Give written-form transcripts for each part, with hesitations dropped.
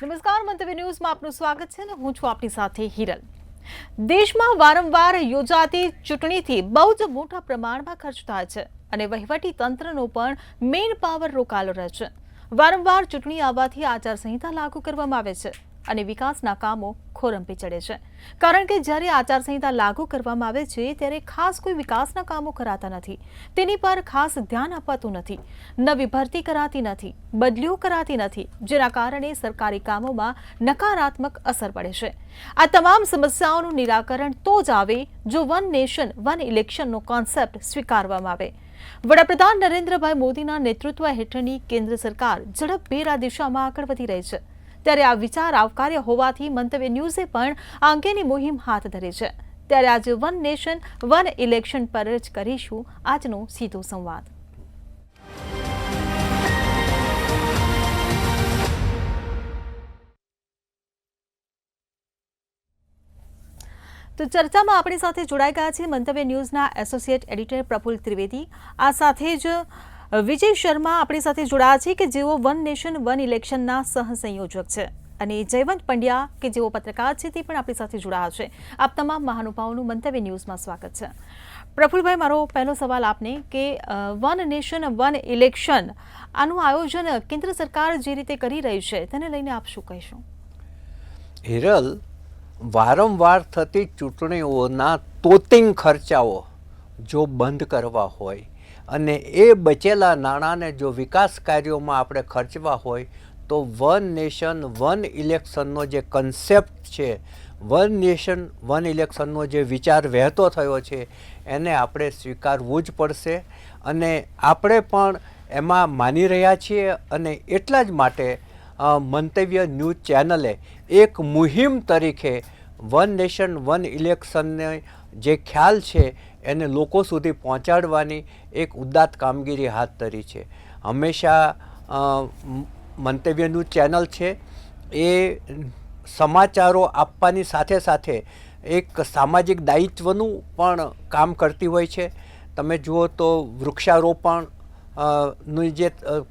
નમસ્કાર, મંતવ્ય ન્યૂઝમાં આપનું સ્વાગત છે અને હું છું આપની સાથે હિરલ। દેશમાં વારંવાર યોજાતી ચૂંટણીથી બહુ જ મોટા પ્રમાણમાં ખર્ચ થાય છે અને વહીવટી તંત્રનો પણ મેન પાવર રોકાયેલો રહે છે। વારંવાર ચૂંટણી આવવાથી આચારસંહિતા લાગુ કરવામાં આવે છે અને વિકાસના કામો ખોરંપે ચડે છે, કારણ કે જ્યારે આચારસંહિતા લાગુ કરવામાં આવે છે ત્યારે ખાસ કોઈ વિકાસના કામો કરાતા નથી, તેની પર ખાસ ધ્યાન અપાતું નથી, નવી ભરતી કરાતી નથી, બદલીઓ કરાતી નથી, જેના કારણે સરકારી કામોમાં નકારાત્મક અસર પડે છે। આ તમામ સમસ્યાઓનું નિરાકરણ તો જ આવે જો વન નેશન વન ઇલેક્શનનો કોન્સેપ્ટ સ્વીકારવામાં આવે। વડાપ્રધાન નરેન્દ્રભાઈ મોદીના નેતૃત્વ હેઠળની કેન્દ્ર સરકાર ઝડપભેર આ દિશામાં આગળ વધી રહી છે, ત્યારે આ વિચાર આવકાર્ય હોવાથી મંતવ્ય ન્યૂઝે પણ આ અંગેની મુહિમ હાથ ધરી છે। ત્યારે આજે વન નેશન વન ઇલેક્શન પર જ કરીશું આજનો સીધો સંવાદ। તો ચર્ચામાં આપણી સાથે જોડાઈ ગયા છે મંતવ્ય ન્યૂઝના એસોસિએટ એડિટર પ્રફુલ્લ ત્રિવેદી, આ સાથે જ વિજય શર્મા આપણી સાથે જોડાયા છે કે જેઓ વન નેશન વન ઇલેક્શનના સહસંયોજક છે, અને જયવંત પંડ્યા કે જેઓ પત્રકાર છે તે પણ આપણી સાથે જોડાયા છે। આપ તમામ મહાનુભાવોનું મંતવ્ય ન્યૂઝમાં સ્વાગત છે। પ્રફુલ્લભાઈ, મારો પહેલો સવાલ આપને કે વન નેશન વન ઇલેક્શન આનું આયોજન કેન્દ્ર સરકાર જે રીતે કરી રહી છે તેને લઈને આપ શું કહેશો? હિરલ, વારંવાર થતી ચૂંટણીઓના તોતિંગ ખર્ચાઓ જો બંધ કરવા હોય અને એ બચેલા નાણાંને જો વિકાસ કાર્યોમાં આપણે ખર્ચવા હોય તો વન નેશન વન ઇલેક્શનનો જે કન્સેપ્ટ છે, વન નેશન વન ઇલેક્શનનો જે વિચાર વહેતો થયો છે એને આપણે સ્વીકારવું જ પડશે, અને આપણે પણ એમાં માની રહ્યા છીએ। અને એટલા જ માટે મંતવ્ય ન્યૂઝ ચેનલે એક મુહિમ તરીકે વન નેશન વન ઇલેક્શનને જે ખ્યાલ છે એને લોકો સુધી પહોંચાડવાની એક ઉદાત્ત કામગીરી હાથ ધરી છે। હંમેશા મંતવ્ય ન્યૂઝ ચેનલ છે એ સમાચારો આપવાની સાથે સાથે એક સામાજિક દાયિત્વનું પણ કામ કરતી હોય છે। તમે જુઓ તો વૃક્ષારોપણ ની જે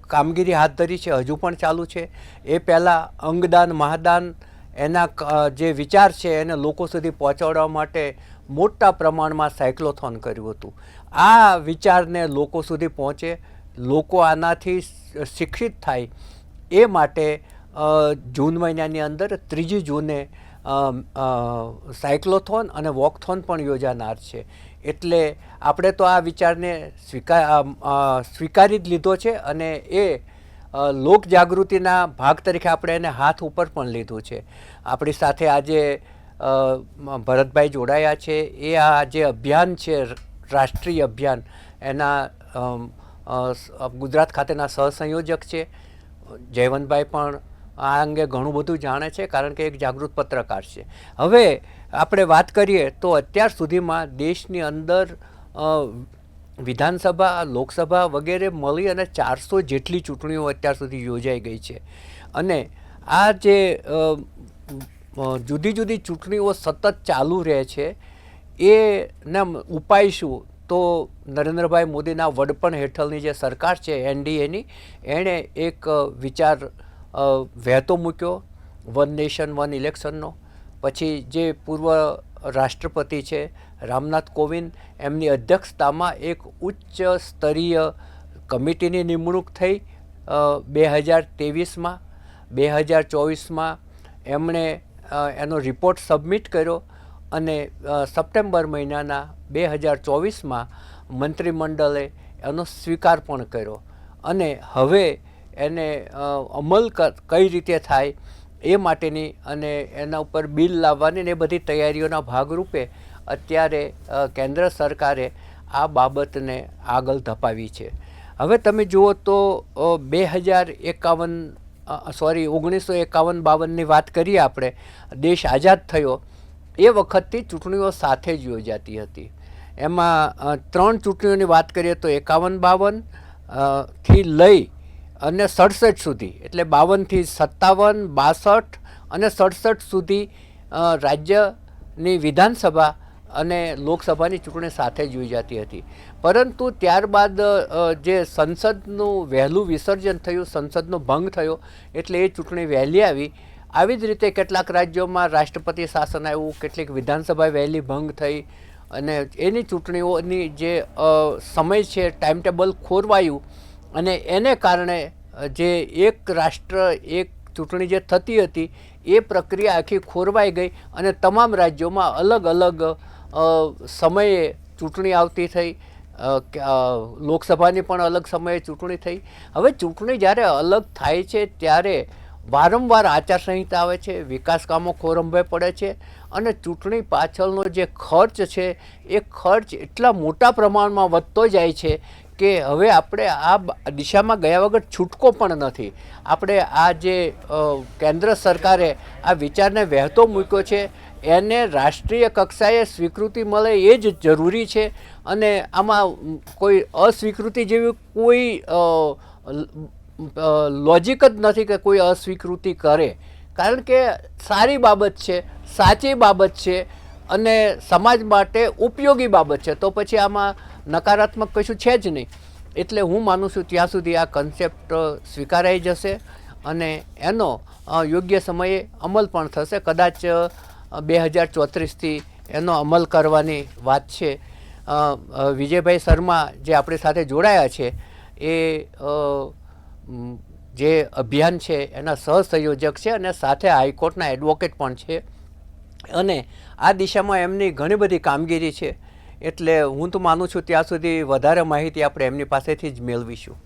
કામગીરી હાથ ધરી છે હજુ પણ ચાલુ છે। એ પહેલાં અંગદાન મહાદાન એના જે વિચાર છે એને લોકો સુધી પહોંચાડવા માટે મોટા પ્રમાણમાં સાયક્લોથોન કર્યું હતું। આ વિચારને લોકો સુધી પહોંચે, લોકો આનાથી શિક્ષિત થાય એ માટે જૂન મહિનાની અંદર 3 જૂને સાયક્લોથોન અને વોકથોન પણ યોજાનાર છે। એટલે આપણે તો આ વિચારને સ્વીકારી જ લીધો છે અને એ લોકજાગૃતિના ભાગ તરીકે આપણે એને હાથ ઉપર પણ લીધું છે। આપણી સાથે આજે ભરતભાઈ જોડાયા છે, એ આ જે અભિયાન છે રાષ્ટ્રીય અભિયાન એના ગુજરાત ખાતેના સહસંયોજક છે। જયવંતભાઈ પણ આ અંગે ઘણું બધું જાણે છે, કારણ કે એક જાગૃત પત્રકાર છે। હવે આપણે વાત કરીએ તો અત્યાર સુધીમાં દેશની અંદર વિધાનસભા, લોકસભા વગેરે મળી અને 400 જેટલી ચૂંટણીઓ અત્યાર સુધી યોજાઈ ગઈ છે, અને આ જે જુદી જુદી ચૂંટણીઓ સતત ચાલુ રહે છે એના ઉપાય શું? તો નરેન્દ્રભાઈ મોદીના વડપણ હેઠળની જે સરકાર છે એનડીએની, એણે એક વિચાર વહેતો મૂક્યો વન નેશન વન ઇલેક્શનનો। પછી જે પૂર્વ રાષ્ટ્રપતિ છે રામનાથ કોવિંદ, એમની અધ્યક્ષતામાં એક ઉચ્ચ સ્તરીય કમિટીની નિમણૂક થઈ 2023માં। 2024માં એમણે એનો રિપોર્ટ સબમિટ કર્યો અને સપ્ટેમ્બર મહિનાના 2024માં મંત્રીમંડળે એનો સ્વીકાર પણ કર્યો, અને હવે એને અમલ કઈ રીતે થાય એ માટેની અને એના ઉપર બિલ લાવવાની ને એ બધી તૈયારીઓના ભાગરૂપે અત્યારે કેન્દ્ર સરકારે આ બાબતને આગળ ધપાવી છે। હવે તમે જુઓ તો 1951-52ની વાત કરીએ આપણે, દેશ આઝાદ થયો એ વખતથી ચૂંટણીઓ સાથે જ યોજાતી હતી। એમાં 3 ચૂંટણીઓની વાત કરીએ તો 51-52 થી લઈ અને 67 સુધી, એટલે 52થી 57, 62 અને 67 સુધી રાજ્યની વિધાનસભા અને લોકસભાની ચૂંટણી સાથે જ યોજાતી હતી। પરંતુ ત્યારબાદ જે સંસદનું વહેલું વિસર્જન થયું, સંસદનો ભંગ થયો, એટલે એ ચૂંટણી વહેલી આવી આવી જ રીતે કેટલાક રાજ્યોમાં રાષ્ટ્રપતિ શાસન આવ્યું, કેટલીક વિધાનસભા વહેલી ભંગ થઈ અને એની ચૂંટણીઓની જે સમય છે ટાઈમ ટેબલ ખોરવાયું અને એને કારણે જે એક રાષ્ટ્ર એક ચૂંટણી જે થતી હતી એ પ્રક્રિયા આખી ખોરવાઈ ગઈ અને તમામ રાજ્યોમાં અલગ અલગ સમયે ચૂંટણી આવતી થઈ. લોકસભાની પણ અલગ સમયે ચૂંટણી થઈ. હવે ચૂંટણી જ્યારે અલગ થાય છે ત્યારે વારંવાર આચારસંહિતા આવે છે, વિકાસ કામો ખોરંભે પડે છે અને ચૂંટણી પાછળનો જે ખર્ચ છે એ ખર્ચ એટલા મોટા પ્રમાણમાં વધતો જાય છે કે હવે આપણે આ દિશામાં ગયા વગર છૂટકો પણ નથી. આપણે આ જે કેન્દ્ર સરકારે આ વિચારને વહેતો મૂક્યો છે એને રાષ્ટ્રીય કક્ષાએ સ્વીકૃતિ મળે એ જ જરૂરી છે અને આમાં કોઈ અસ્વીકૃતિ જેવી કોઈ લોજિક જ નથી કે કોઈ અસ્વીકૃતિ કરે, કારણ કે સારી બાબત છે, સાચી બાબત છે અને સમાજ માટે ઉપયોગી બાબત છે, તો પછી આમાં નકારાત્મક કશું છે જ નહીં. એટલે હું માનું છું ત્યાં સુધી આ કન્સેપ્ટ સ્વીકારાઈ જશે અને એનો યોગ્ય સમયે અમલ પણ થશે. કદાચ 2034થી એનો અમલ કરવાની વાત છે. વિજયભાઈ શર્મા જે આપણી સાથે જોડાયા છે એ જે અભિયાન છે એના સહસંયોજક છે અને સાથે હાઈકોર્ટના એડવોકેટ પણ છે અને આ દિશામાં એમની ઘણી બધી કામગીરી છે. એટલે હું તો માનું છું ત્યાં સુધી વધારે માહિતી આપણે એમની પાસેથી જ મેળવીશું.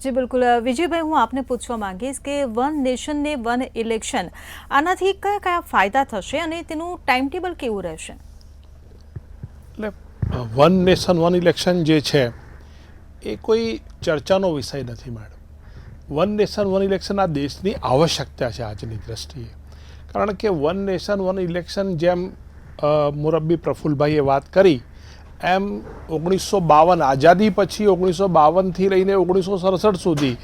જી બિલકુલ. વિજયભાઈ, હું આપને પૂછવા માંગીશ કે વન નેશન ને વન ઇલેક્શન આનાથી કયા કયા ફાયદા થશે અને તેનું ટાઈમ ટેબલ કેવું રહેશે? એટલે વન નેશન વન ઇલેક્શન જે છે એ કોઈ ચર્ચાનો વિષય નથી madam. One nation one election આ દેશની આવશ્યકતા છે આજની દ્રષ્ટિએ, કારણ કે વન નેશન વન ઇલેક્શન જેમ મુરબ્બી પ્રફુલ્લભાઈએ વાત કરી એમ 1952 આઝાદી પછી 1952થી લઈને 1967 સુધી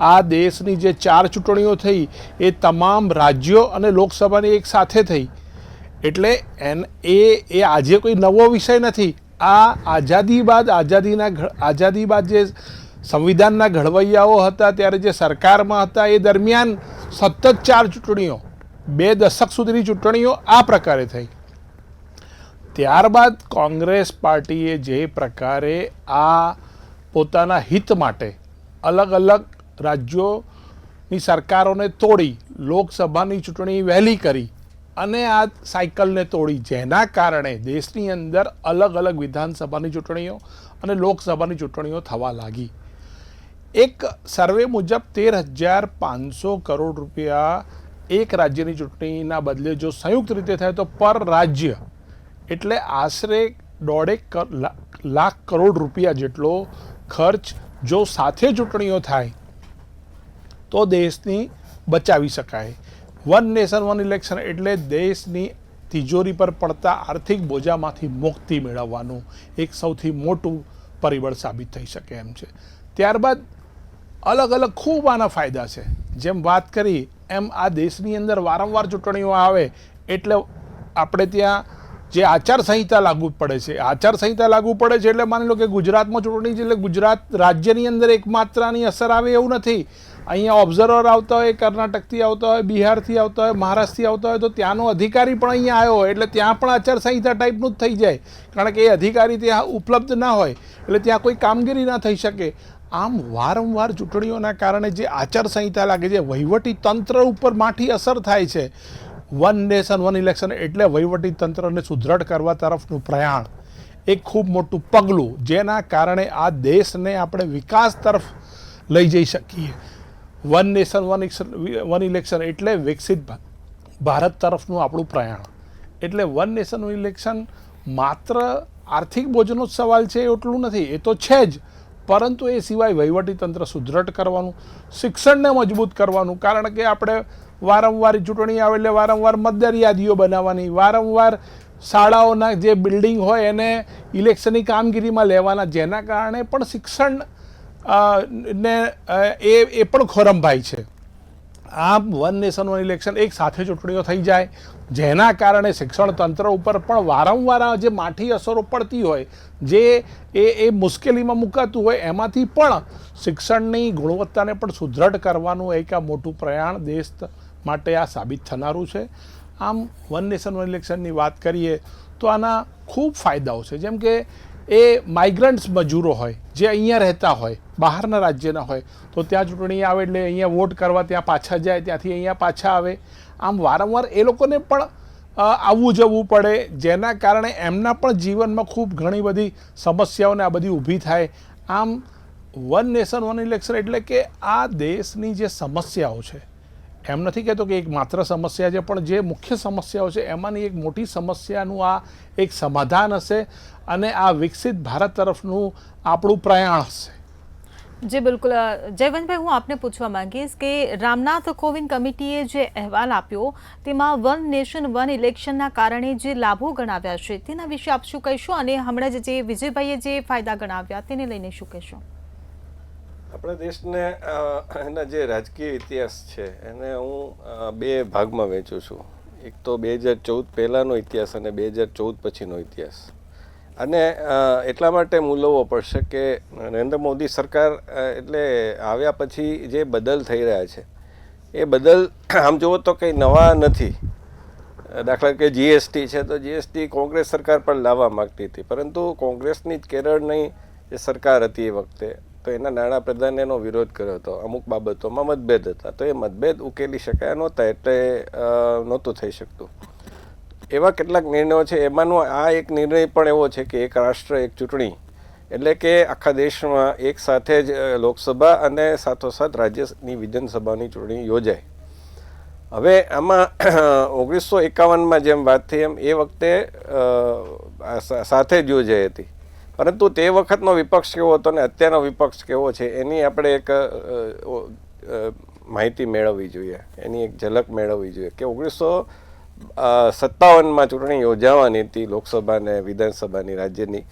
આ દેશની જે 4 ચૂંટણીઓ થઈ એ તમામ રાજ્યો અને લોકસભાની એક સાથે થઈ. એટલે એ આજે કોઈ નવો વિષય નથી. આ આઝાદી બાદ જે સંવિધાનના ઘડવૈયાઓ હતા ત્યારે જે સરકારમાં હતા એ દરમિયાન સતત 4 ચૂંટણીઓ 2 દશક સુધીની ચૂંટણીઓ આ પ્રકારે થઈ. ત્યારબાદ કોંગ્રેસ પાર્ટીએ જે પ્રકારે આ પોતાના હિત માટે અલગ અલગ રાજ્યોની સરકારોને તોડી લોકસભાની ચૂંટણી વહેલી કરી અને આ સાયકલને તોડી, જેના કારણે દેશની અંદર અલગ અલગ વિધાનસભાની ચૂંટણીઓ અને લોકસભાની ચૂંટણીઓ થવા લાગી. એક સર્વે મુજબ 13,500 કરોડ રૂપિયા એક રાજ્યની ચૂંટણીના બદલે જો સંયુક્ત રીતે થાય તો પર રાજ્ય એટલે આશરે 1.5 લાખ કરોડ રૂપિયા જેટલો ખર્ચ જો સાથે ચૂંટણીઓ થાય તો દેશની બચાવી શકાય. વન નેશન વન ઇલેક્શન એટલે દેશની તિજોરી પર પડતા આર્થિક બોજામાંથી મુક્તિ મેળવવાનું એક સૌથી મોટું પરિબળ સાબિત થઈ શકે એમ છે. ત્યારબાદ અલગ અલગ ખૂબ આના ફાયદા છે. જેમ વાત કરી એમ આ દેશની અંદર વારંવાર ચૂંટણીઓ આવે એટલે આપણે ત્યાં જે આચારસંહિતા લાગુ પડે છે, આચારસંહિતા લાગુ પડે છે એટલે માની લો કે ગુજરાતમાં ચૂંટણી છે એટલે ગુજરાત રાજ્યની અંદર એકમાત્રાની અસર આવે એવું નથી. અહીંયા ઓબ્ઝર્વર આવતા હોય, કર્ણાટકથી આવતા હોય, બિહારથી આવતા હોય, મહારાષ્ટ્રથી આવતા હોય તો ત્યાંનો અધિકારી પણ અહીંયા આવ્યો હોય એટલે ત્યાં પણ આચારસંહિતા ટાઈપનું જ થઈ જાય, કારણ કે એ અધિકારી ત્યાં ઉપલબ્ધ ના હોય એટલે ત્યાં કોઈ કામગીરી ના થઈ શકે. આમ વારંવાર ચૂંટણીઓના કારણે જે આચારસંહિતા લાગે છે, વહીવટી તંત્ર ઉપર માઠી અસર થાય છે. વન નેશન વન ઇલેક્શન એટલે વહીવટી તંત્રને સુદૃઢ કરવા તરફનું પ્રયાણ, એક ખૂબ મોટું પગલું, જેના કારણે આ દેશને આપણે વિકાસ તરફ લઈ જઈ શકીએ. વન નેશન વન ઇલેક્શન એટલે વિકસિત ભારત તરફનું આપણું પ્રયાણ. એટલે વન નેશન વન ઇલેક્શન માત્ર આર્થિક બોજનો જ સવાલ છે એટલું નથી, એ તો છે જ, પરંતુ એ સિવાય વહીવટી તંત્ર સુદૃઢ કરવાનું, શિક્ષણને મજબૂત કરવાનું, કારણ કે આપણે વારંવાર ચૂંટણી આવે એટલે વારંવાર મતદાર યાદીઓ બનાવવાની, વારંવાર શાળાઓના જે બિલ્ડિંગ હોય એને ઇલેક્શનની કામગીરીમાં લેવાના, જેના કારણે પણ શિક્ષણ ને એ પણ ખોરંભાય છે. આમ વન નેશન વન ઇલેક્શન એક સાથે ચૂંટણીઓ થઈ જાય જેના કારણે શિક્ષણ તંત્ર ઉપર પણ વારંવાર જે માઠી અસરો પડતી હોય, જે એ મુશ્કેલીમાં મુકાતું હોય, એમાંથી પણ શિક્ષણની ગુણવત્તાને પણ સુદૃઢ કરવાનું એક આ મોટું પ્રયાણ દેશ માટે આ સાબિત થનારું છે. આમ વન નેશન વન ઇલેક્શનની વાત કરીએ તો આના ખૂબ ફાયદાઓ છે. જેમ કે એ માઇગ્રન્ટ્સ મજૂરો હોય જે અહીંયા રહેતા હોય, બહારના રાજ્યના હોય, તો ત્યાં ચૂંટણી આવે એટલે અહીંયા વોટ કરવા ત્યાં પાછા જાય, ત્યાંથી અહીંયા પાછા આવે. આમ વારંવાર એ લોકોને પણ આવવું જવું પડે, જેના કારણે એમના પણ જીવનમાં ખૂબ ઘણી બધી સમસ્યાઓને આ બધી ઊભી થાય. આમ વન નેશન વન ઇલેક્શન એટલે કે આ દેશની જે સમસ્યાઓ છે, એમ નથી કહેતો કે એક માત્ર સમસ્યા છે, પણ જે મુખ્ય સમસ્યાઓ છે એમાંની એક મોટી સમસ્યાનું આ એક સમાધાન હશે અને આ વિકસિત ભારત તરફનું આપણું પ્રયાણ હશે. જી બિલકુલ. જયવંતભાઈ, હું આપને પૂછવા માંગીશ કે રામનાથ કોવિંદ કમિટીએ જે અહેવાલ આપ્યો તેમાં વન નેશન વન ઇલેક્શનના કારણે જે લાભો ગણાવ્યા છે તેના વિશે આપ શું કહેશો, અને હમણાં જ જે વિજયભાઈએ જે ફાયદા ગણાવ્યા તેને લઈને શું કહેશો? આપણા દેશને એના જે રાજકીય ઇતિહાસ છે એને હું બે ભાગમાં વહેંચું છું. એક તો 2014 પહેલાંનો ઇતિહાસ અને 2014 પછીનો ઇતિહાસ. અને એટલા માટે મૂલવવો પડશે કે નરેન્દ્ર મોદી સરકાર એટલે આવ્યા પછી જે બદલ થઈ રહ્યા છે એ બદલ આમ જુઓ તો કંઈ નવા નથી. દાખલા કે જીએસટી છે તો જીએસટી કોંગ્રેસ સરકાર પણ લાવવા માગતી હતી, પરંતુ કોંગ્રેસની જ કેરળની જે સરકાર હતી એ વખતે તો એના નાણાપ્રધાને એનો વિરોધ કર્યો હતો. અમુક બાબતોમાં મતભેદ હતા, તો એ મતભેદ ઉકેલી શકાયા નહોતા, એટલે નહોતું થઈ શકતું. એવા કેટલાક નિર્ણયો છે, એમાંનો આ એક નિર્ણય પણ એવો છે કે એક રાષ્ટ્ર એક ચૂંટણી, એટલે કે આખા દેશમાં એક સાથે જ લોકસભા અને સાથોસાથ રાજ્યની વિધાનસભાની ચૂંટણી યોજાય. હવે આમાં 1951માં જેમ વાત થઈ એમ એ વખતે સાથે જ યોજાઈ હતી, પરંતુ તે વખતનો વિપક્ષ કેવો હતો ને અત્યારનો વિપક્ષ કેવો છે એની આપણે એક માહિતી મેળવવી જોઈએ, એની એક ઝલક મેળવવી જોઈએ કે 1957માં ચૂંટણી યોજાવાની હતી લોકસભા અને વિધાનસભાની રાજ્યની.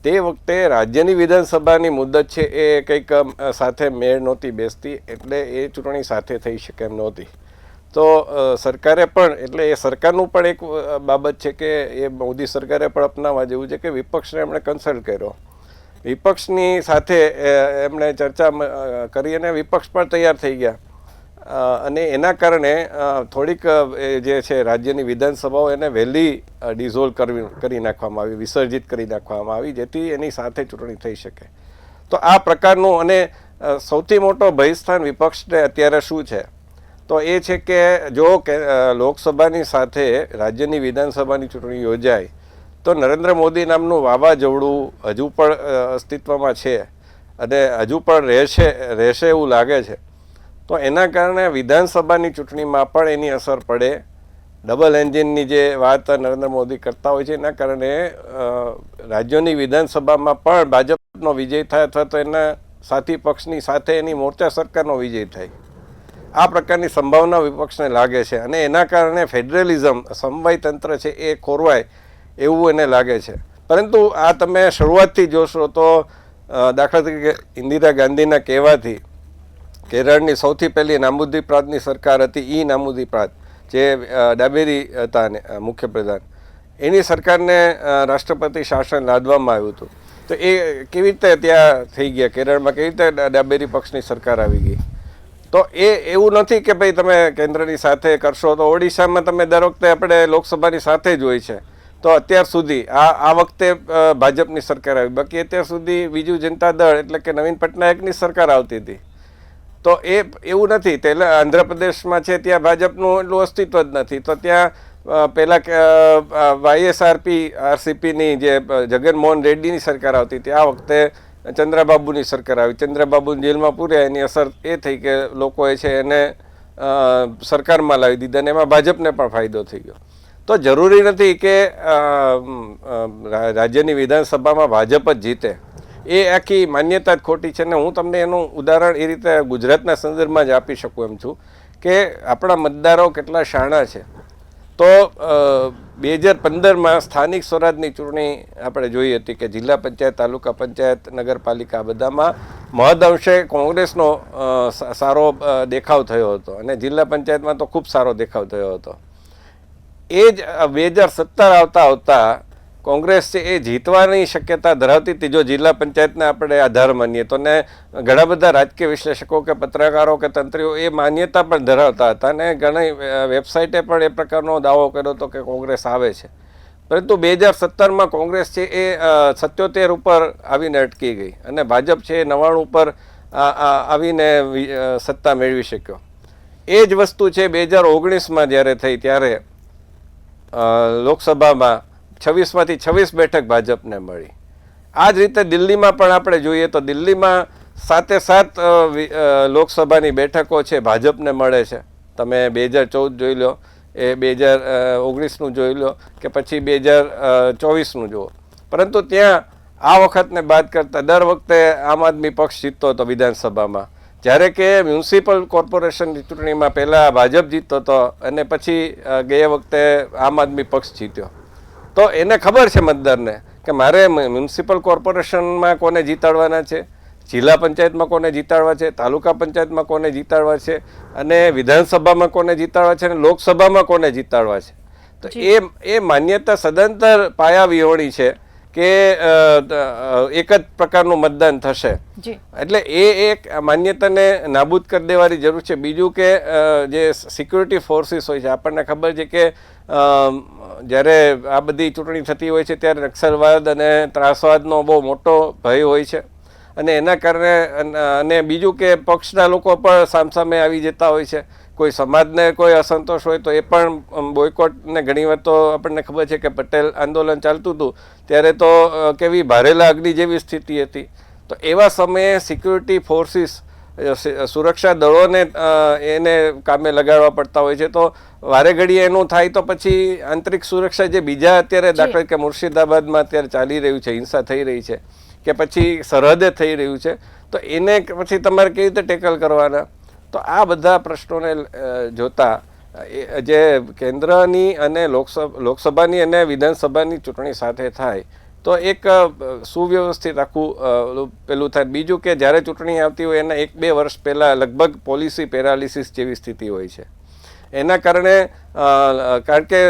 તે વખતે રાજ્યની વિધાનસભાની મુદત છે એ કંઈક સાથે મેળ નહોતી બેસતી, એટલે એ ચૂંટણી સાથે થઈ શકે એમ નહોતી. તો સરકારે પણ, એટલે એ સરકારનું પણ એક બાબત છે કે એ મોદી સરકારે પણ અપનાવવા જેવું છે કે વિપક્ષને એમણે કન્સલ્ટ કર્યો, વિપક્ષની સાથે એમણે ચર્ચા કરી અને વિપક્ષ પણ તૈયાર થઈ ગયા. અને એના કારણે થોડીક જે છે રાજ્યની વિધાનસભાઓ એને વહેલી ડિઝોલ્વ કરી નાખવામાં આવી, વિસર્જિત કરી નાખવામાં આવી, જેથી એની સાથે ચૂંટણી થઈ શકે. તો આ પ્રકારનું, અને સૌથી મોટો ભયસ્થાન વિપક્ષને અત્યારે શું છે તો એ છે કે જો લોકસભાની સાથે રાજ્યની વિધાનસભાની ચૂંટણી યોજાય તો નરેન્દ્ર મોદી નામનું વાવાઝોડું હજુ પણ અસ્તિત્વમાં છે અને હજુ પણ રહેશે એવું લાગે છે. તો એના કારણે વિધાનસભાની ચૂંટણીમાં પણ એની અસર પડે. ડબલ એન્જિનની જે વાત નરેન્દ્ર મોદી કરતા હોય છે એના કારણે રાજ્યોની વિધાનસભામાં પણ ભાજપનો વિજય થાય અથવા તો એના સાથી પક્ષની સાથે એની મોરચા સરકારનો વિજય થાય, આ પ્રકારની સંભાવના વિપક્ષને લાગે છે. અને એના કારણે ફેડરલિઝમ, સમવાય તંત્ર છે એ ખોરવાય એવું એને લાગે છે. પરંતુ આ તમે શરૂઆતથી જોશો તો દાખલા તરીકે ઇન્દિરા ગાંધીના કહેવાથી કેરળની સૌથી પહેલી નામુદી પ્રાંતની સરકાર હતી, નામુદી પ્રાંત, જે ડાબેરી હતા મુખ્યપ્રધાન, એની સરકારને રાષ્ટ્રપતિ શાસન લાદવામાં આવ્યું હતું. તો એ કેવી રીતે ત્યાં થઈ ગયા, કેરળમાં કેવી રીતે ડાબેરી પક્ષની સરકાર આવી ગઈ? તો એવું નથી કે ભાઈ તમે કેન્દ્રની સાથે કરશો. તો ઓડિશામાં તમે દર વખતે આપણે લોકસભાની સાથે જ હોય છે. તો અત્યાર સુધી આ વખતે ભાજપની સરકાર આવી, બાકી અત્યાર સુધી બીજુ જનતા દળ એટલે કે નવીન પટનાયકની સરકાર આવતી હતી. તો એવું નથી. આંધ્રપ્રદેશમાં છે ત્યાં ભાજપનું એટલું અસ્તિત્વ જ નથી. તો ત્યાં પહેલાં આરસીપીની જે જગનમોહન રેડ્ડીની સરકાર આવતી હતી, આ વખતે ચંદ્રબાબુની સરકાર આવી. ચંદ્રબાબુને જેલમાં પૂર્યા, એની અસર એ થઈ કે લોકોએ છે એને સરકારમાં લાવી દીધા અને એમાં ભાજપને પણ ફાયદો થઈ ગયો. તો જરૂરી નથી કે રાજ્યની વિધાનસભામાં ભાજપ જ જીતે, એ આખી માન્યતા જ ખોટી છે. ને હું તમને એનું ઉદાહરણ એ રીતે ગુજરાતના સંદર્ભમાં જ આપી શકું એમ છું કે આપણા મતદારો કેટલા શાણા છે. તો 2015માં સ્થાનિક સ્વરાજની ચૂંટણી આપણે જોઈ હતી કે જિલ્લા પંચાયત, તાલુકા પંચાયત, નગરપાલિકા બધામાં મહદઅંશે કોંગ્રેસનો સારો દેખાવ થયો હતો અને જિલ્લા પંચાયતમાં તો ખૂબ સારો દેખાવ થયો હતો. એ જ 2017 આવતા કોંગ્રેસ છે એ જીતવાની શક્યતા ધરાવતી હતી જો જિલ્લા પંચાયતને આપણે આધાર માનીએ તો. ને ઘણા બધા રાજકીય વિશ્લેષકો કે પત્રકારો કે તંત્રીઓ એ માન્યતા પણ ધરાવતા હતા અને ઘણી વેબસાઇટે પણ એ પ્રકારનો દાવો કર્યો હતો કે કોંગ્રેસ આવે છે. પરંતુ 2017માં કોંગ્રેસ છે એ 77 ઉપર આવીને અટકી ગઈ અને ભાજપ છે એ 99 ઉપર આવીને સત્તા મેળવી શક્યો. એ જ વસ્તુ છે 2019માં જ્યારે થઈ ત્યારે લોકસભામાં 26માંથી 26 બેઠક ભાજપને મળી. આ જ રીતે દિલ્હીમાં પણ આપણે જોઈએ તો દિલ્હીમાં 7 લોકસભાની બેઠકો છે ભાજપને મળે છે. તમે 2014 જોઈ લો, એ 2019નું જોઈ લો કે પછી 2024નું જુઓ. પરંતુ ત્યાં આ વખતને બાદ કરતા દર વખતે આમ આદમી પક્ષ જીતતો હતો વિધાનસભામાં, જ્યારે કે મ્યુનિસિપલ કોર્પોરેશનની ચૂંટણીમાં પહેલાં ભાજપ જીતતો હતો અને પછી ગયા વખતે આમ આદમી પક્ષ જીત્યો. તો એને ખબર છે મતદારને કે મારે મ્યુનિસિપલ કોર્પોરેશનમાં કોને જીતાડવાના છે, જિલ્લા પંચાયતમાં કોને જીતાડવા છે, તાલુકા પંચાયતમાં કોને જીતાડવા છે અને વિધાનસભામાં કોને જીતાડવા છે અને લોકસભામાં કોને જીતાડવા છે. તો એ માન્યતા સદંતર પાયા વિહોણી છે કે એક જ પ્રકારનું મતદાન થશે. એટલે એ એક માન્યતાને નાબૂદ કરી દેવાની જરૂર છે. બીજું કે જે સિક્યુરિટી ફોર્સિસ હોય છે, આપણને ખબર છે કે જ્યારે આ બધી ચૂંટણી થતી હોય છે ત્યારે નક્સલવાદ અને ત્રાસવાદનો બહુ મોટો ભય હોય છે અને એના કારણે અને બીજું કે પક્ષના લોકો પણ સામસામે આવી જતા હોય છે. કોઈ સમાજને કોઈ અસંતોષ હોય તો એ પણ બોયકોટને ઘણીવાર તો આપણને ખબર છે કે પટેલ આંદોલન ચાલતું હતું ત્યારે તો કેવી ભારેલા અગ્નિ જેવી સ્થિતિ હતી. તો એવા સમયે સિક્યુરિટી ફોર્સિસ, સુરક્ષા દળોને એને કામે લગાડવા પડતા હોય છે. તો વારે ઘડીએ એનું થાય તો પછી આંતરિક સુરક્ષા જે બીજા અત્યારે દાખલા કે મુર્શિદાબાદમાં અત્યારે ચાલી રહ્યું છે, હિંસા થઈ રહી છે કે પછી સરહદે થઈ રહ્યું છે, તો એને પછી તમારે કેવી રીતે ટેકલ કરવાના? તો આ બધા પ્રશ્નોને જોતા જે કેન્દ્રની અને લોકસભાની અને વિધાનસભાની ચૂંટણી સાથે થાય તો એક સુવ્યવસ્થિત આખું પેલું થાય. બીજું કે જ્યારે ચૂંટણી આવતી હોય એના 1-2 વર્ષ પહેલાં લગભગ પોલિસી પેરાલિસિસ જેવી સ્થિતિ હોય છે. એના કારણે કારણ કે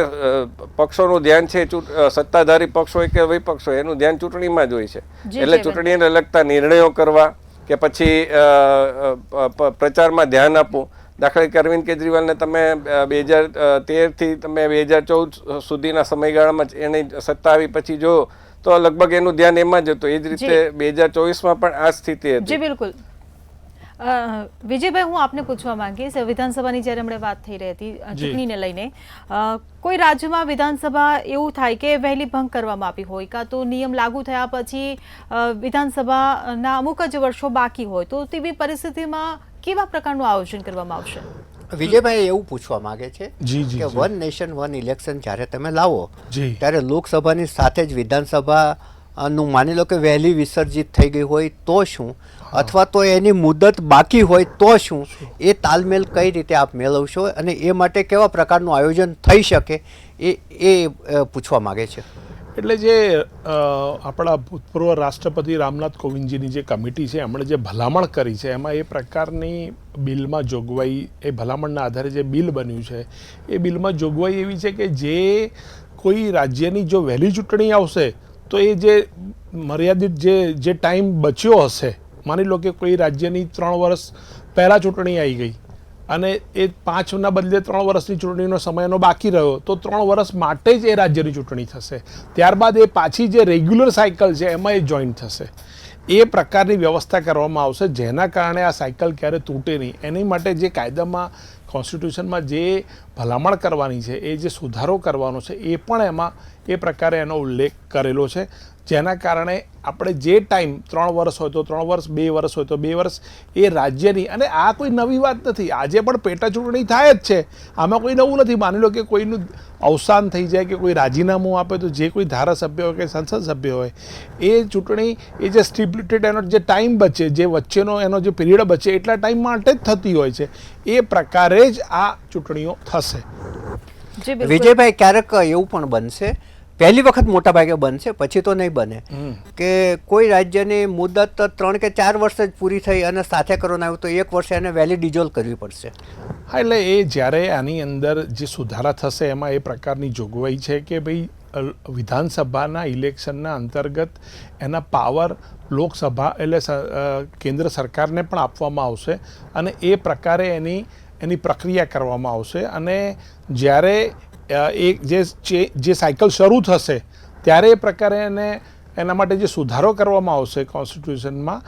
પક્ષોનું ધ્યાન છે, સત્તાધારી પક્ષ હોય કે વિપક્ષ હોય, એનું ધ્યાન ચૂંટણીમાં જ હોય છે. એટલે ચૂંટણીને લગતા નિર્ણયો કરવા કે પછી પ્રચારમાં ધ્યાન આપવું. દાખલા તરીકે અરવિંદ કેજરીવાલને તમે 2013થી તમે 2014 સુધીના સમયગાળામાં એની સત્તા આવી પછી જો તો લગભગ એનું ધ્યાન એમાં જ હતું. એ જ રીતે 2024માં પણ આ સ્થિતિ હતી. જી બિલકુલ. વિજયભાઈ, હું આપને પૂછવા માંગીશ, વિધાનસભાની જ્યારે હમણાં વાત થઈ રહી હતી ચૂંટણીને લઈને, કોઈ રાજ્યમાં વિધાનસભા એવું થાય કે વહેલી ભંગ કરવામાં આવી હોય કાં તો નિયમ લાગુ થયા પછી વિધાનસભાના અમુક જ વર્ષો બાકી હોય, તો તેવી પરિસ્થિતિમાં કેવા પ્રકારનું આયોજન કરવામાં આવશે? વિજયભાઈ એવું પૂછવા માંગે છે કે વન નેશન વન ઇલેક્શન જ્યારે તમે લાવો ત્યારે લોકસભાની સાથે જ વિધાનસભા નું માની લો કે વહેલી વિસર્જિત થઈ ગઈ હોય તો શું, અથવા તો એની મુદત બાકી હોય તો શું, એ તાલમેલ કઈ રીતે આપ મેળવશો અને એ માટે કેવા પ્રકારનું આયોજન થઈ શકે એ પૂછવા માગે છે. એટલે જે આપણા ભૂતપૂર્વ રાષ્ટ્રપતિ રામનાથ કોવિંદજીની જે કમિટી છે એમણે જે ભલામણ કરી છે એમાં એ પ્રકારની બિલમાં જોગવાઈ, એ ભલામણના આધારે જે બિલ બન્યું છે એ બિલમાં જોગવાઈ એવી છે કે જે કોઈ રાજ્યની જો વહેલી ચૂંટણી આવશે તો એ જે મર્યાદિત જે ટાઈમ બચ્યો હશે, માની લો કે કોઈ રાજ્યની 3 વર્ષ પહેલાં ચૂંટણી આવી ગઈ અને એ 5ના બદલે 3 વર્ષની ચૂંટણીનો સમયનો બાકી રહ્યો તો 3 વર્ષ માટે જ એ રાજ્યની ચૂંટણી થશે. ત્યારબાદ એ પાછી જે રેગ્યુલર સાયકલ છે એમાં એ જોઈન્ટ થશે. એ પ્રકારની વ્યવસ્થા કરવામાં આવશે જેના કારણે આ સાયકલ ક્યારે તૂટે નહીં. એની માટે જે કાયદામાં, કોન્સ્ટિટ્યુશનમાં જે ભલામણ કરવાની છે, એ જે સુધારો કરવાનો છે એ પણ એમાં એ પ્રકારે એનો ઉલ્લેખ કરેલો છે. જેના કારણે આપણે જે ટાઈમ 3 વર્ષ હોય તો 3 વર્ષ, 2 વર્ષ હોય તો 2 વર્ષ એ રાજ્યની, અને આ કોઈ નવી વાત નથી, આજે પણ પેટા ચૂંટણી થાય જ છે, આમાં કોઈ નવું નથી. માની લો કે કોઈનું અવસાન થઈ જાય કે કોઈ રાજીનામું આપે તો જે કોઈ ધારાસભ્ય હોય કે સંસદ સભ્ય હોય એ ચૂંટણી, એ જે સ્ટિપ્યુટેડ એનો જે ટાઈમ બચે, જે વચ્ચેનો એનો જે પીરિયડ બચે એટલા ટાઈમ માટે જ થતી હોય છે. એ પ્રકારે જ આ ચૂંટણીઓ થશે. વિજયભાઈ, ક્યારેક એવું પણ બનશે, પહેલી વખત મોટા ભાગે બનશે, પછી તો નહીં બને, કે કોઈ રાજ્યની મુદત 3 કે 4 વર્ષ જ પૂરી થઈ અને સાથે કોરોના આવ્યું તો 1 વર્ષે એને વહેલી ડિઝોલ્વ કરવી પડશે. હા, એટલે એ જ્યારે આની અંદર જે સુધારા થશે એમાં એ પ્રકારની જોગવાઈ છે કે ભાઈ વિધાનસભાના ઇલેક્શનના અંતર્ગત એના પાવર લોકસભા એટલે કેન્દ્ર સરકારને પણ આપવામાં આવશે અને એ પ્રકારે એની પ્રક્રિયા કરવામાં આવશે અને જ્યારે જે સાયકલ શરૂ થશે ત્યારે એ પ્રકારે એના માટે જે સુધારો કરવામાં આવશે કોન્સ્ટિટ્યુશનમાં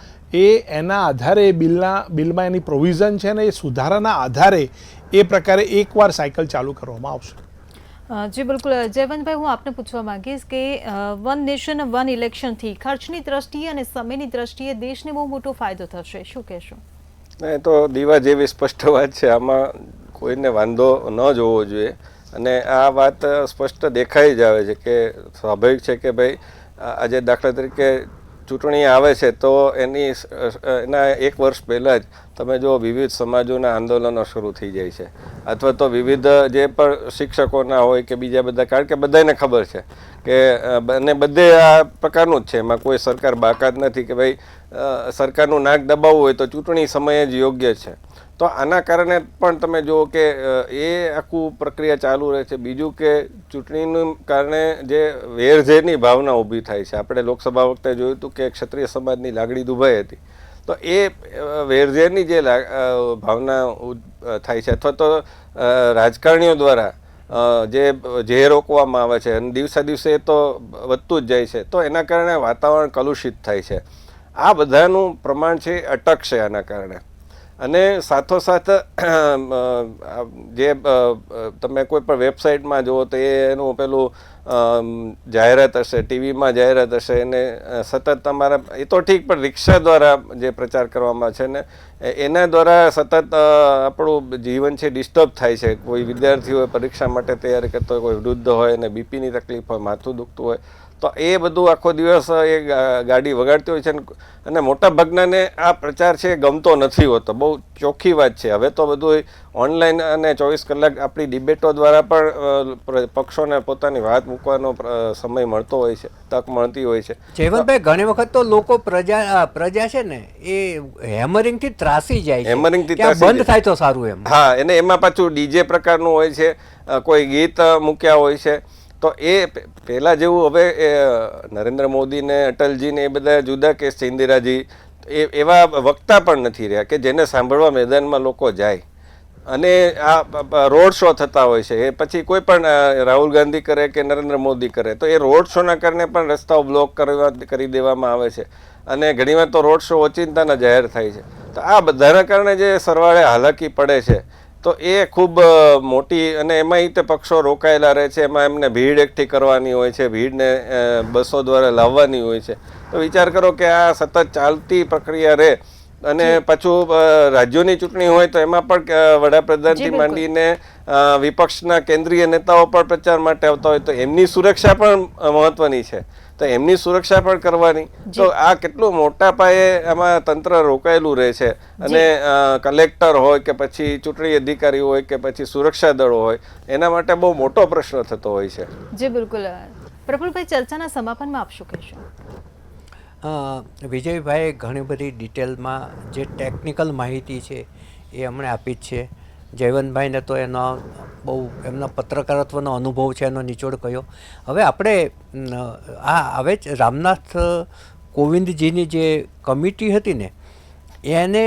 એના આધારે બિલમાં એની પ્રોવિઝન છે ને એ સુધારાના આધારે એ પ્રકારે એકવાર સાયકલ ચાલુ કરવામાં આવશે. જી બિલકુલ જયવંતભાઈ, હું આપને પૂછવા માંગીશ કે વન નેશન વન ઇલેક્શનથી ખર્ચની દ્રષ્ટિએ અને સમયની દ્રષ્ટિએ દેશને બહુ મોટો ફાયદો થશે, શું કહેશો? એ તો દીવા જેવી સ્પષ્ટ વાત છે, આમાં કોઈને વાંધો ન જોવો જોઈએ અને આ વાત સ્પષ્ટ દેખાઈ જ આવે છે કે સ્વાભાવિક છે કે ભાઈ આજે દાખલા તરીકે ચૂંટણી આવે છે તો એના એક વર્ષ પહેલાં જ તમે જો વિવિધ સમાજોના આંદોલનો શરૂ થઈ જાય છે અથવા તો વિવિધ જે પણ શિક્ષકોના હોય કે બીજા બધા, કારણ કે બધાને ખબર છે કે અને બધે આ પ્રકારનું જ છે, એમાં કોઈ સરકાર બાકાત નથી કે ભાઈ સરકારનું નાક દબાવવું હોય તો ચૂંટણી સમયે જ યોગ્ય છે. તો આના કારણે પણ તમે જુઓ કે એ આખું પ્રક્રિયા ચાલુ રહે છે. બીજું કે ચૂંટણીનું કારણે જે વેરઝેરની ભાવના ઊભી થાય છે, આપણે લોકસભા વખતે જોયું હતું કે ક્ષત્રિય સમાજની લાગણી દુભાઈ હતી, તો એ વેરઝેરની જે ભાવના થાય છે અથવા તો રાજકારણીઓ દ્વારા જે રોકવામાં આવે છે અને દિવસે દિવસે એ તો વધતું જ જાય છે, તો એના કારણે વાતાવરણ કલુષિત થાય છે. આ બધાનું પ્રમાણ છે અટકશે આના કારણે. અને સાથોસાથ જે તમે કોઈ પણ વેબસાઇટમાં જુઓ તો એનું પેલું જાહેરાત હશે, ટીવીમાં જાહેરાત હશે, એને સતત તમારા એ તો ઠીક, પણ રિક્ષા દ્વારા જે પ્રચાર કરવામાં છે ને એના દ્વારા સતત આપણું જીવન છે ડિસ્ટર્બ થાય છે. કોઈ વિદ્યાર્થી હોય પરીક્ષા માટે તૈયારી કરતો હોય, કોઈ વૃદ્ધ હોય અને બીપીની તકલીફ હોય, માથું દુખતું હોય, તો એ બધું આખો દિવસ એ ગાડી વગાડતી હોય છે અને મોટા ભાગનાને આ પ્રચાર છે ગમતો નથી હોતો. બહુ ચોખ્ખી વાત છે. હવે તો બધું ઓનલાઈન અને 24 કલાક આપણી ડિબેટો દ્વારા પણ પક્ષોને પોતાની વાત મૂકવાનો સમય મળતો હોય છે, તક મળતી હોય છે. જયવંતભાઈ, ઘણી વખત તો લોકો પ્રજા છે ને એ હેમરિંગથી ત્રાસી જાય છે, હેમરિંગથી બંધ થાય તો સારું એમ. હા, અને એમાં પાછું ડીજે પ્રકારનું હોય છે, કોઈ ગીત મૂક્યા હોય છે. તો એ પહેલાં જેવું હવે નરેન્દ્ર મોદીને અટલજીને એ બધા જુદા કેસ છે, ઇન્દિરાજી એવા વક્તા પણ નથી રહ્યા કે જેને સાંભળવા મેદાનમાં લોકો જાય. અને આ રોડ શો થતા હોય છે, એ પછી કોઈ પણ રાહુલ ગાંધી કરે કે નરેન્દ્ર મોદી કરે તો એ રોડ શોના કારણે પણ રસ્તાઓ બ્લોક કરી દેવામાં આવે છે અને ઘણીવાર તો રોડ શો ઓચિંતાના જાહેર થાય છે. તો આ બધાના કારણે જે સરવાળે હાલાકી પડે છે તો એ ખૂબ મોટી, અને એમાં તે પક્ષો રોકાયેલા રહે છે, એમાં એમને ભીડ એકઠી કરવાની હોય છે, ભીડને બસો દ્વારા લાવવાની હોય છે. તો વિચાર કરો કે આ સતત ચાલતી પ્રક્રિયા રહે અને પાછું રાજ્યોની ચૂંટણી હોય તો એમાં પણ વડાપ્રધાનથી માંડીને વિપક્ષના કેન્દ્રીય નેતાઓ પણ પ્રચાર માટે આવતા હોય તો એમની સુરક્ષા પણ મહત્વની છે, તો એમની સુરક્ષા પણ કરવાની. તો આ કેટલું મોટા પાયે આમાં તંત્ર રોકાયેલું રહે છે અને કલેક્ટર હોય કે પછી ચૂંટણી અધિકારી હોય કે પછી સુરક્ષા દળો હોય, એના માટે બહુ મોટો પ્રશ્ન થતો હોય છે. જી બિલકુલ. પ્રફુલભાઈ, ચર્ચાના સમાપનમાં આપ શું કહેશો? વિજયભાઈએ ઘણી બધી ડિટેલમાં જે ટેકનિકલ માહિતી છે એ હમણાં આપી જ છે. જયવંતભાઈને તો એનો બહુ એમના પત્રકારત્વનો અનુભવ છે એનો નિચોડ કહ્યો. હવે આપણે હવે જ રામનાથ કોવિંદજીની જે કમિટી હતી ને એને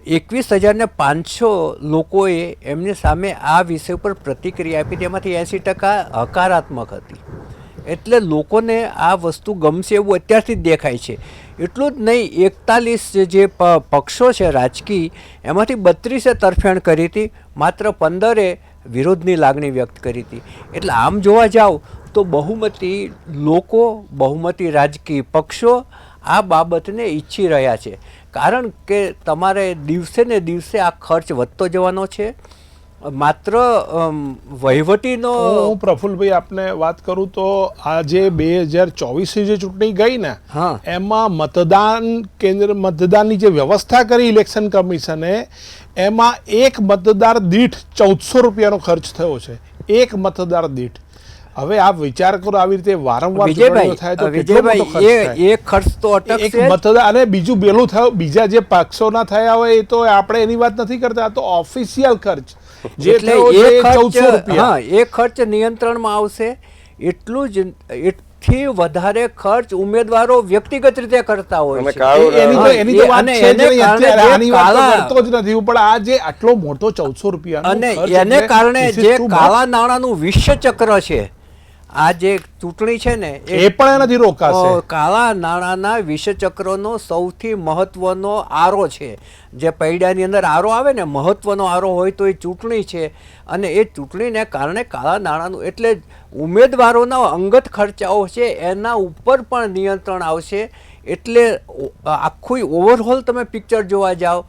21,500 લોકોએ એમની સામે આ વિષય ઉપર પ્રતિક્રિયા આપી, તેમાંથી 80% હકારાત્મક હતી. એટલે લોકોને આ વસ્તુ ગમશે એવું અત્યારથી જ દેખાય છે. એટલું જ નહીં, 41 જે પક્ષો છે રાજકીય, એમાંથી 32એ તરફેણ કરી હતી, માત્ર 15એ વિરોધની લાગણી વ્યક્ત કરી હતી. એટલે આમ જોવા જાવ તો બહુમતી લોકો, બહુમતી રાજકીય પક્ષો આ બાબતને ઈચ્છી રહ્યા છે, કારણ કે તમારે દિવસે ને દિવસે આ ખર્ચ વધતો જવાનો છે. માત્ર વહીવટીનો હું પ્રફુલભાઈ આપને વાત કરું તો આ જે 2024ની જે ચૂંટણી ગઈ ને એમાં મતદાનની જે વ્યવસ્થા કરી ઇલેક્શન કમિશને, એમાં એક મતદાર દીઠ 1400 રૂપિયાનો ખર્ચ થયો છે, એક મતદાર દીઠ. હવે આપ વિચાર કરો, આવી રીતે વારંવાર થાય તો કેટલો મોટો ખર્ચ થાય. એક ખર્ચ તો અટકશે. એક મતદાર, અને બીજું બેલું થયું, બીજા જે પક્ષોના થયા હોય એ તો આપણે એની વાત નથી કરતા, આ તો ઓફિશિયલ ખર્ચ. જે એટલે થયો એ છે એ ખર્ચ 1400 રૂપિયા. હા એ ખર્ચ નિયંત્રણમાં આવશે. એટલું જ એથી વધારે ખર્ચ ઉમેદવારો વ્યક્તિગત રીતે કરતા હોય અને છે. કાળું એની તો વાત અને છે જ એને નહીં કારણે અત્યારે. જે આની વાત તો કાળા- કરતો જ નથી. પણ આ જે આટલો મોટો 1400 રૂપિયાનો અને ખર્ચ એને એટલે કારણે this is જે too much. કાળા નાણાંનું વિશ્વચક્ર છે, આ જે ચૂંટણી છે ને એ પણ એનાથી રોકાશે. કાળા નાણાંના વિશ્વચક્રનો સૌથી મહત્વનો આરો છે. જે પૈડાની અંદર આરો આવે ને, મહત્વનો આરો હોય તો એ ચૂંટણી છે. અને એ ચૂંટણીને કારણે કાળા નાણાંનું, એટલે ઉમેદવારોના અંગત ખર્ચાઓ છે એના ઉપર પણ નિયંત્રણ આવશે. એટલે આખું ઓવરઓલ તમે પિક્ચર જોવા જાઓ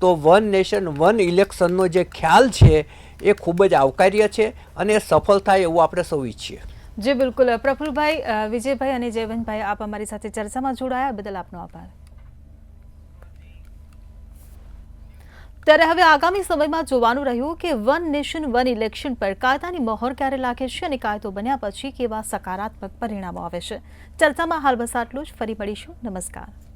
તો વન નેશન વન ઇલેક્શનનો જે ખ્યાલ છે એ ખૂબ જ આવકાર્ય છે અને એ સફળ થાય એવું આપણે સૌ ઈચ્છીએ. જી બિલકુલ. પ્રફુલભાઈ, વિજયભાઈ અને જયવંતભાઈ, આપ અમારી સાથે ચર્ચામાં જોડાયા બદલ આપનો આભાર. ત્યારે હવે આગામી સમયમાં જોવાનું રહ્યું કે વન નેશન વન ઇલેક્શન પર કાયદાની મહોર ક્યારે લાગે છે અને કાયદો બન્યા પછી કેવા સકારાત્મક પરિણામો આવે છે. ચર્ચામાં હાલ બસ આટલું જ. ફરી મળીશું. નમસ્કાર.